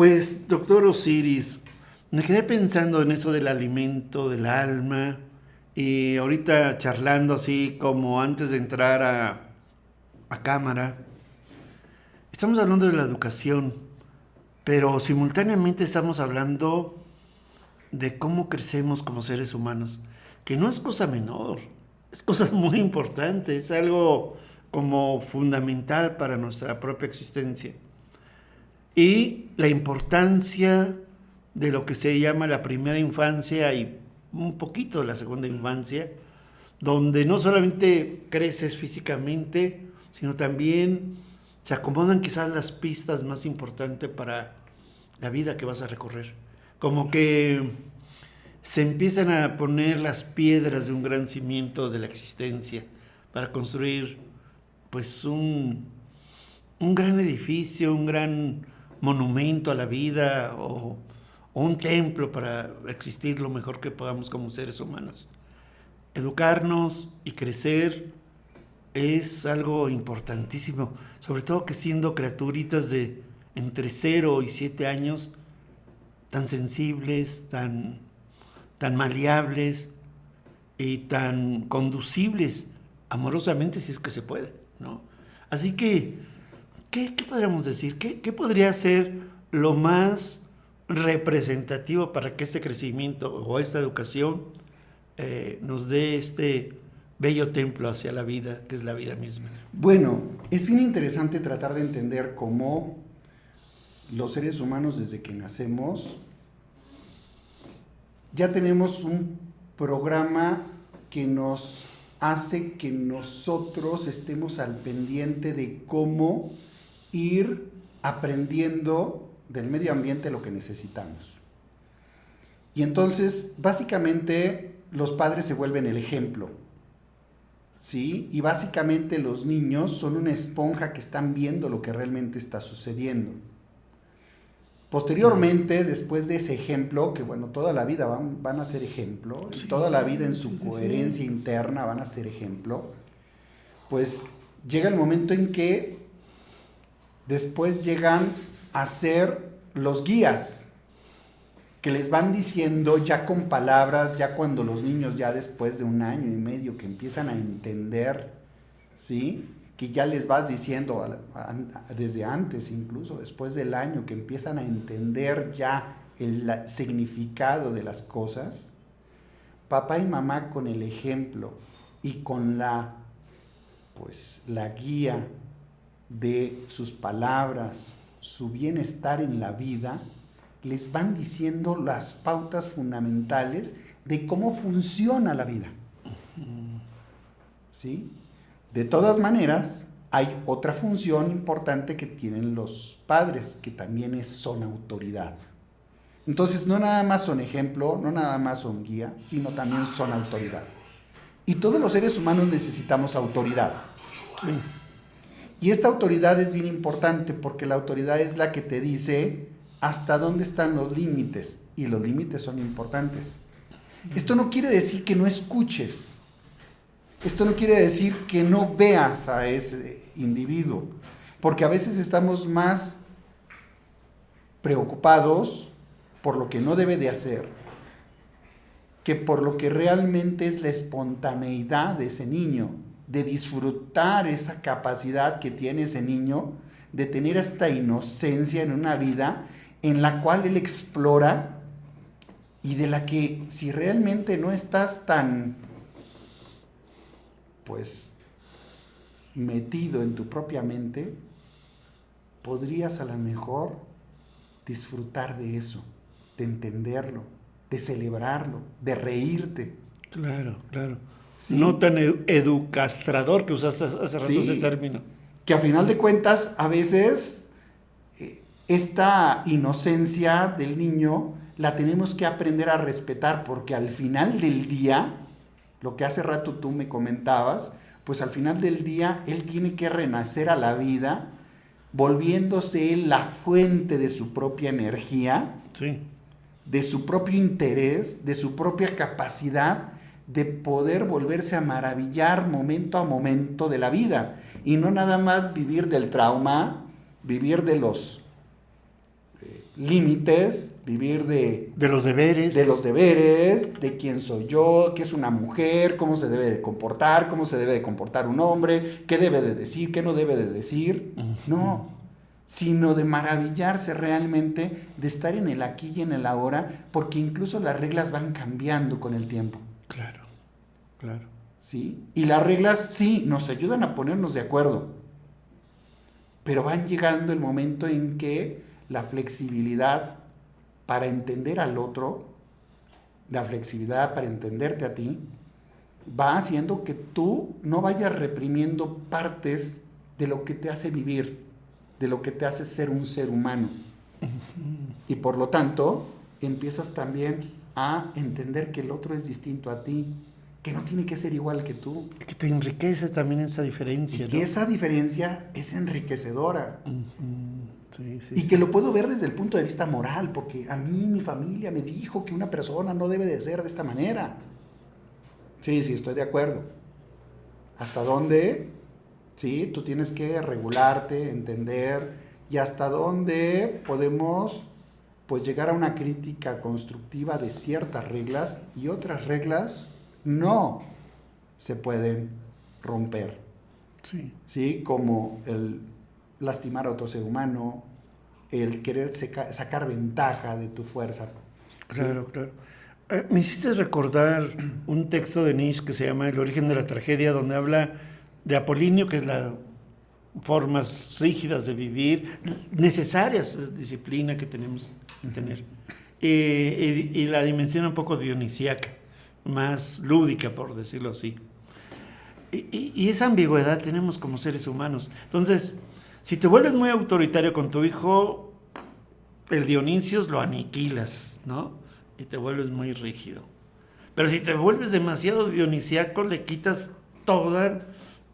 Pues, doctor Osiris, me quedé pensando en eso del alimento del alma y ahorita charlando así como antes de entrar a cámara, estamos hablando de la educación, pero simultáneamente estamos hablando de cómo crecemos como seres humanos, que no es cosa menor, es cosa muy importante, es algo como fundamental para nuestra propia existencia. Y la importancia de lo que se llama la primera infancia y un poquito de la segunda infancia, donde no solamente creces físicamente, sino también se acomodan quizás las pistas más importantes para la vida que vas a recorrer. Como que se empiezan a poner las piedras de un gran cimiento de la existencia para construir pues un gran edificio, un gran monumento a la vida o un templo para existir lo mejor que podamos como seres humanos. Educarnos y crecer es algo importantísimo, sobre todo que siendo criaturitas de entre 0 y 7 años, tan sensibles, tan maleables y tan conducibles amorosamente, si es que se puede, ¿no? Así que, ¿qué podríamos decir? ¿Qué podría ser lo más representativo para que este crecimiento o esta educación nos dé este bello templo hacia la vida, que es la vida misma? Bueno, es bien interesante tratar de entender cómo los seres humanos desde que nacemos ya tenemos un programa que nos hace que nosotros estemos al pendiente de cómo ir aprendiendo del medio ambiente lo que necesitamos. Y entonces, básicamente, los padres se vuelven el ejemplo, ¿sí? Y básicamente los niños son una esponja que están viendo lo que realmente está sucediendo. Posteriormente, después de ese ejemplo, que bueno, toda la vida van a ser ejemplo, sí, toda la vida en su coherencia interna van a ser ejemplo, pues llega el momento en que después llegan a ser los guías, que les van diciendo ya con palabras, ya cuando los niños ya después de 1 año y medio que empiezan a entender, ¿sí?, que ya les vas diciendo desde antes, incluso después del año, que empiezan a entender ya el significado de las cosas, papá y mamá con el ejemplo y con la guía de sus palabras, su bienestar en la vida, les van diciendo las pautas fundamentales de cómo funciona la vida, ¿sí? De todas maneras, hay otra función importante que tienen los padres, que también son autoridad. Entonces, no nada más son ejemplo, no nada más son guía, sino también son autoridad. Y todos los seres humanos necesitamos autoridad. Sí. Y esta autoridad es bien importante porque la autoridad es la que te dice hasta dónde están los límites, y los límites son importantes. Esto no quiere decir que no escuches. Esto no quiere decir que no veas a ese individuo, porque a veces estamos más preocupados por lo que no debe de hacer que por lo que realmente es la espontaneidad de ese niño, de disfrutar esa capacidad que tiene ese niño, de tener esta inocencia en una vida en la cual él explora y de la que si realmente no estás tan metido en tu propia mente, podrías a lo mejor disfrutar de eso, de entenderlo, de celebrarlo, de reírte. Claro. ¿Sí? No tan educastrador que usaste hace rato, sí, ese término. Que a final de cuentas, a veces, esta inocencia del niño la tenemos que aprender a respetar, porque al final del día, lo que hace rato tú me comentabas, pues al final del día él tiene que renacer a la vida, volviéndose él la fuente de su propia energía, sí, de su propio interés, de su propia capacidad de poder volverse a maravillar momento a momento de la vida, y no nada más vivir del trauma, vivir de los límites, vivir de los deberes. De los deberes, de quién soy yo, qué es una mujer, cómo se debe de comportar, cómo se debe de comportar un hombre, qué debe de decir, qué no debe de decir. No, sino de maravillarse realmente, de estar en el aquí y en el ahora, porque incluso las reglas van cambiando con el tiempo. Claro, claro. ¿Sí? Y las reglas sí nos ayudan a ponernos de acuerdo, pero van llegando el momento en que la flexibilidad para entender al otro, la flexibilidad para entenderte a ti, va haciendo que tú no vayas reprimiendo partes de lo que te hace vivir, de lo que te hace ser un ser humano. Y por lo tanto, empiezas también a entender que el otro es distinto a ti, que no tiene que ser igual que tú. Que te enriquece también esa diferencia, y que ¿no? esa diferencia es enriquecedora. Sí, sí, Y sí. que lo puedo ver desde el punto de vista moral, porque a mí mi familia me dijo que una persona no debe de ser de esta manera. Sí, estoy de acuerdo. ¿Hasta dónde? Sí, tú tienes que regularte, entender, y hasta dónde podemos pues llegar a una crítica constructiva de ciertas reglas y otras reglas no se pueden romper. Sí. ¿Sí? Como el lastimar a otro ser humano, el querer sacar ventaja de tu fuerza. ¿Sí? Claro, claro. Me hiciste recordar un texto de Nietzsche que se llama El origen de la tragedia, donde habla de Apolinio, que es las formas rígidas de vivir, necesarias de disciplina que tenemos que tener, y la dimensión un poco dionisíaca, más lúdica, por decirlo así. Y esa ambigüedad tenemos como seres humanos. Entonces, si te vuelves muy autoritario con tu hijo, el Dionisios lo aniquilas, ¿no? Y te vuelves muy rígido. Pero si te vuelves demasiado dionisíaco, le quitas toda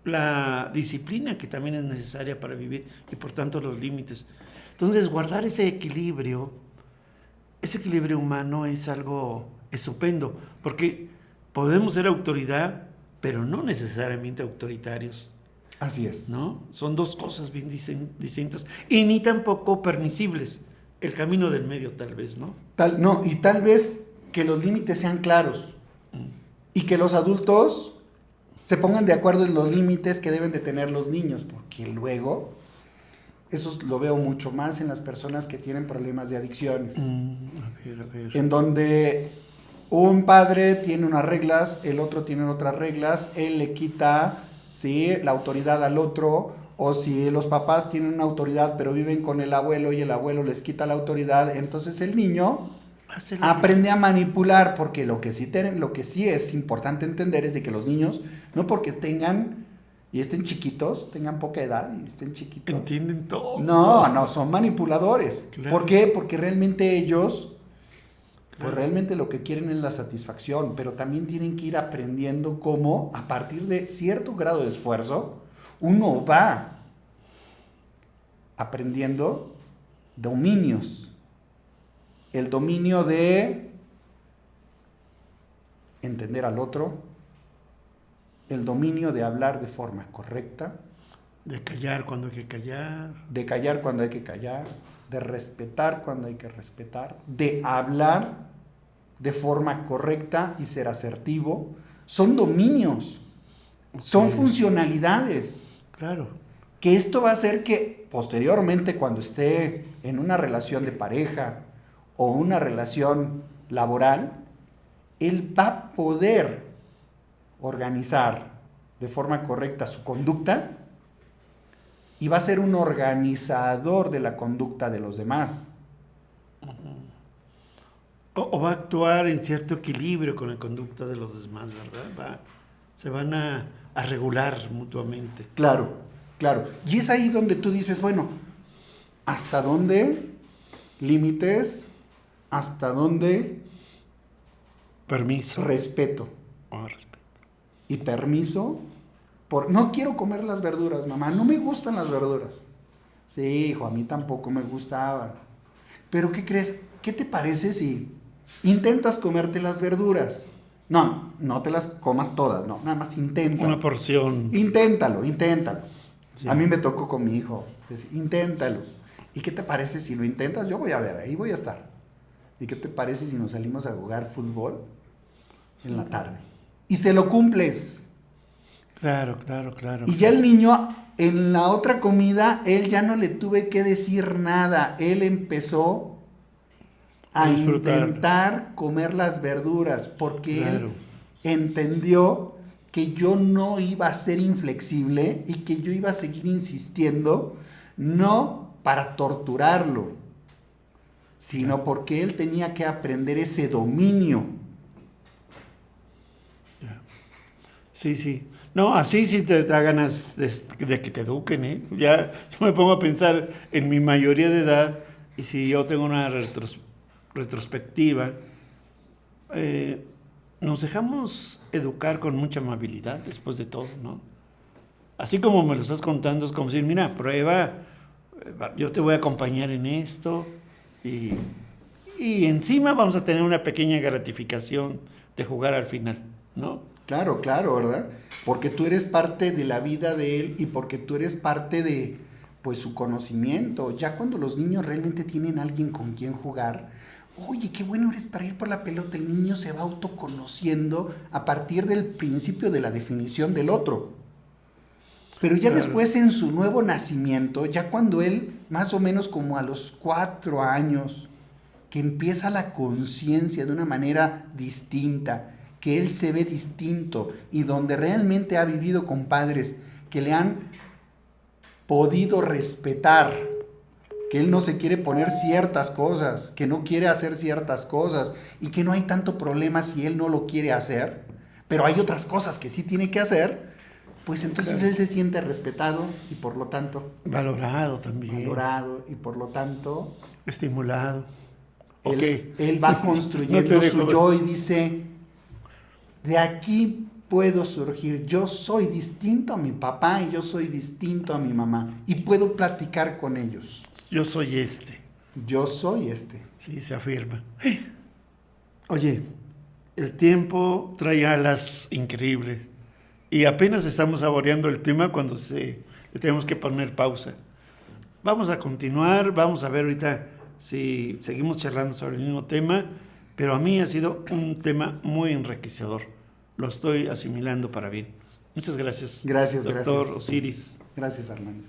la disciplina que también es necesaria para vivir y por tanto los límites. Entonces, guardar ese equilibrio humano es algo estupendo, porque podemos ser autoridad, pero no necesariamente autoritarios. Así es. ¿No? Son dos cosas bien distintas y ni tampoco permisibles. El camino del medio, tal vez, ¿no? Y tal vez que los límites sean claros y que los adultos se pongan de acuerdo en los límites que deben de tener los niños, porque luego, eso lo veo mucho más en las personas que tienen problemas de adicciones. A ver. En donde un padre tiene unas reglas, el otro tiene otras reglas, él le quita, ¿sí?, la autoridad al otro, o si los papás tienen una autoridad pero viven con el abuelo y el abuelo les quita la autoridad, entonces el niño aprende a manipular, porque lo que sí es importante entender es de que los niños, no porque tengan y estén chiquitos, tengan poca edad y estén chiquitos, entienden todo. No, son manipuladores. Claro. ¿Por qué? Porque realmente ellos, pues realmente lo que quieren es la satisfacción, pero también tienen que ir aprendiendo cómo, a partir de cierto grado de esfuerzo, uno va aprendiendo dominios. El dominio de entender al otro, el dominio de hablar de forma correcta, de callar cuando hay que callar, de callar cuando hay que callar, de respetar cuando hay que respetar, de hablar de forma correcta y ser asertivo. Son dominios, son funcionalidades. Claro. Que esto va a hacer que posteriormente, cuando esté en una relación de pareja o una relación laboral, él va a poder organizar de forma correcta su conducta y va a ser un organizador de la conducta de los demás. O va a actuar en cierto equilibrio con la conducta de los demás, ¿verdad? Se van a regular mutuamente. Claro. Y es ahí donde tú dices, bueno, ¿hasta dónde límites? ¿Hasta dónde permiso? Respeto. Respeto. Y permiso por no quiero comer las verduras, mamá, no me gustan las verduras. Sí, hijo, a mí tampoco me gustaban. Pero ¿qué crees? ¿Qué te parece si intentas comerte las verduras? No te las comas todas, no, nada más inténtalo. Una porción. Inténtalo. Sí. A mí me tocó con mi hijo, inténtalo. ¿Y qué te parece si lo intentas? Yo voy a ver, ahí voy a estar. ¿Y qué te parece si nos salimos a jugar fútbol en la tarde? Y se lo cumples. Claro. Y ya el niño, en la otra comida, él ya no le tuve que decir nada. Él empezó a intentar comer las verduras porque él entendió que yo no iba a ser inflexible y que yo iba a seguir insistiendo, no para torturarlo, sino porque él tenía que aprender ese dominio. Sí. No, así sí te da ganas de que te eduquen, ¿eh? Ya yo me pongo a pensar en mi mayoría de edad y si yo tengo una retrospectiva, nos dejamos educar con mucha amabilidad después de todo, ¿no? Así como me lo estás contando, es como decir, mira, prueba, yo te voy a acompañar en esto y encima vamos a tener una pequeña gratificación de jugar al final, ¿no? Claro, ¿verdad? Porque tú eres parte de la vida de él y porque tú eres parte de, pues, su conocimiento. Ya cuando los niños realmente tienen alguien con quien jugar, oye, qué bueno eres para ir por la pelota, el niño se va autoconociendo a partir del principio de la definición del otro. Pero ya después en su nuevo nacimiento, ya cuando él, más o menos como a los 4 años, que empieza la conciencia de una manera distinta, que él se ve distinto y donde realmente ha vivido con padres que le han podido respetar, que él no se quiere poner ciertas cosas, que no quiere hacer ciertas cosas y que no hay tanto problema si él no lo quiere hacer, pero hay otras cosas que sí tiene que hacer, pues entonces él se siente respetado y por lo tanto valorado también. Valorado y por lo tanto estimulado. Él va construyendo su yo y dice, de aquí puedo surgir, yo soy distinto a mi papá y yo soy distinto a mi mamá y puedo platicar con ellos. Yo soy este. Yo soy este. Sí, se afirma. Oye, el tiempo trae alas increíbles y apenas estamos saboreando el tema cuando le tenemos que poner pausa. Vamos a continuar, vamos a ver ahorita si seguimos charlando sobre el mismo tema, pero a mí ha sido un tema muy enriquecedor. Lo estoy asimilando para bien. Muchas gracias. Gracias, doctor Osiris. Gracias, Armando.